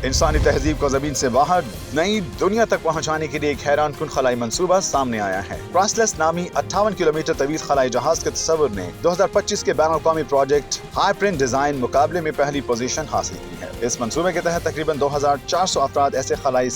इंसानी तहजीब को जमीन से बाहर नई दुनिया तक पहुंचाने के लिए एक हैरान कुन खलाई मंसूबा सामने आया है। क्राइसलेस नामी 58 किलोमीटर तवील खलाई जहाज के तस्वुर ने 2025 के बैनुल अक़वामी प्रोजेक्ट हाई प्रिंट डिजाइन मुकाबले में पहली पोजीशन हासिल की है। इस मंसूबे के तहत तकरीबन 2400 अफराद ऐसे खलाई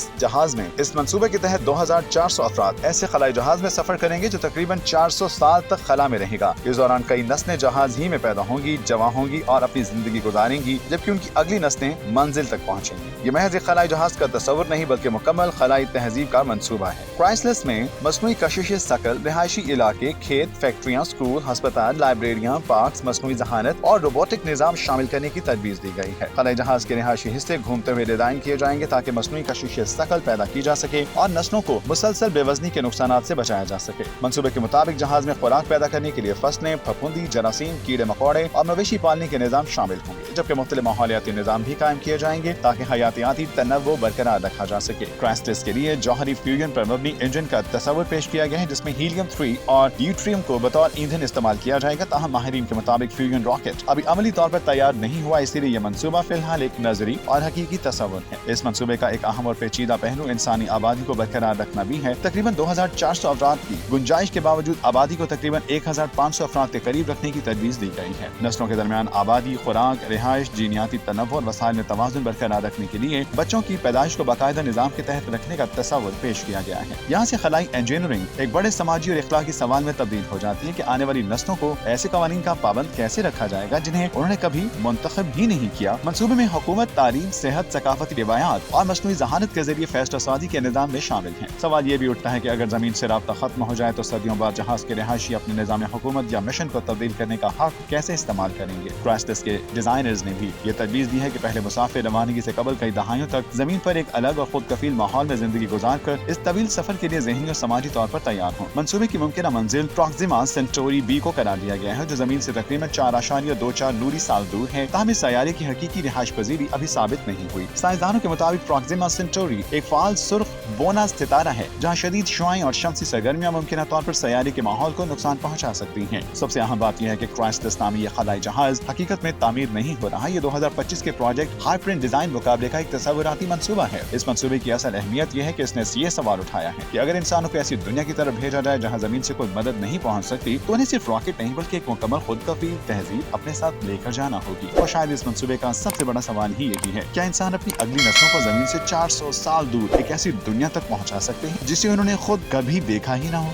जहाज में सफर करेंगे जो तकरीबन 400 साल तक खला में रहेगा। इस दौरान कई नस्लें जहाज ही में पैदा होंगी, जवां होंगी और अपनी जिंदगी गुजारेंगी, जबकि उनकी अगली नस्लें मंजिल तक पहुंचेंगी। ये महज एक खलाई जहाज का तस्वुर नहीं बल्कि मुकम्मल खलाई तहजीब का मंसूबा है। क्राइसलेस में मसनूई कशिश सकल, रिहायशी इलाके, खेत, फैक्ट्रियाँ, स्कूल, अस्पताल, लाइब्रेरियाँ, पार्क, मसनूई जहानत और रोबोटिक निजाम शामिल करने की तजवीज़ दी गई है। खलाई जहाज के रिहायशी हिस्से घूमते हुए डिजाइन किए जाएंगे ताकि मसनूई कशिश सकल पैदा की जा सके और नस्लों को मुसलसल बेवजनी के नुकसान से बचाया जा सके। मंसूबे के मुताबिक जहाज में खुराक पैदा करने के लिए फसलें, फफूंदी, जरासीम, कीड़े मकोड़े और मवेशी पालने के निजाम शामिल होंगे, जबकि मुख्तलिफ माहौलियाती निजाम भी कायम किए जाएंगे ताकि हयातियाती तनव्वुर बरकरार रखा जा सके। क्राइसलेस के लिए जौहरी फ्यूजन पर मबनी इंजन का तस्वुर पेश किया गया है, जिसमें हीलियम 3 और ड्यूट्रियम को बतौर ईंधन इस्तेमाल किया जाएगा। ताहम माहिरीन के मुताबिक फ्यूजन रॉकेट अभी अमली तौर पर तैयार नहीं हुआ, इसीलिए यह मंसूबा फिलहाल एक नजरी और हकीकी तस्वुर है। इस मंसूबे का एक अहम और पेचीदा पहलू इंसानी आबादी को बरकरार रखना भी है। तकरीबन 2400 अफराद की गुंजाइश के बावजूद आबादी को तकरीबन 1500 अफराद के करीब रखने की तजवीज़ दी गई है। नस्लों के दरमियान आबादी, खुराक, रिहाइश, जीनियाती तनव्वुर और वसाइल में तवाज़ुन बरकरार रखने के लिए बच्चों की पैदाइश को बाकायदा निजाम के तहत रखने का तस्वुर पेश किया गया है। यहाँ से खलाई इंजीनियरिंग एक बड़े समाजी और इखलाकी सवाल में तब्दील हो जाती है कि आने वाली नस्लों को ऐसे कवानीन का पाबंद कैसे रखा जाएगा जिन्हें उन्होंने कभी मुंतखब ही नहीं किया। मंसूबे में हुकूमत तालीम, सेहत, सकाफती रिवायात और मसनूई जहानत के जरिए फैसला साजी के निजाम में शामिल है। सवाल ये भी उठता है कि अगर जमीन से राब्ता खत्म हो जाए तो सदियों बाद जहाज के रिहायशी अपने निजाम हुकूमत या मिशन को तब्दील करने का हक कैसे इस्तेमाल करेंगे। क्राइसलेस के डिजाइनर्स ने भी ये तजवीज़ दी है कि पहले मुसाफिर रवानगी से कबल कई दहाइयों तक जमीन पर एक अलग और खुद कफील माहौल में जिंदगी गुजार कर इस तवील सफर के लिए ज़हनी और समाजी तौर पर तैयार हों। मंसूबे की मुमकिन मंजिल प्रॉक्सिमा सेंटोरी बी को करार दिया गया है, जो जमीन से तकरीबन 4.24 नूरी साल दूर है। ताहम इस सैयारे की हकीकी रिहाइश पजीरी अभी साबित नहीं हुई। साइंसदानों के मुताबिक प्रॉक्सिमा सेंटोरी एक फाल सुर्ख बोना सितारा है जहाँ शदीद शुआएं और शम्सी सरगर्मियां मुमकिन तौर पर सैयारे के माहौल को नुकसान पहुंचा सकती हैं। सबसे अहम बात यह है कि क्राइसलेस नामी ये खलाई जहाज हकीकत में तामीर नहीं हो रहा। ये 2025 के प्रोजेक्ट हाई प्रिंट डिजाइन मुकाबले का एक तस्वुराती मंसूबा है। इस मंसूबे की असल अहमियत यह है कि इसने ये सवाल उठाया है कि अगर इंसानों को ऐसी दुनिया की तरफ भेजा जाए जहाँ जमीन से कोई मदद नहीं पहुँच सकती, तो उन्हें सिर्फ रॉकेट नहीं बल्कि एक मुकम्मल खुद कफील तहजीब अपने साथ लेकर जाना होगी। और शायद इस मंसूबे का सबसे बड़ा सवाल ही यही है, क्या इंसान अपनी अगली नस्लों को जमीन से 400 साल दूर एक ऐसी दुनिया तक पहुँचा सकते हैं जिसे उन्होंने खुद कभी देखा ही ना हो।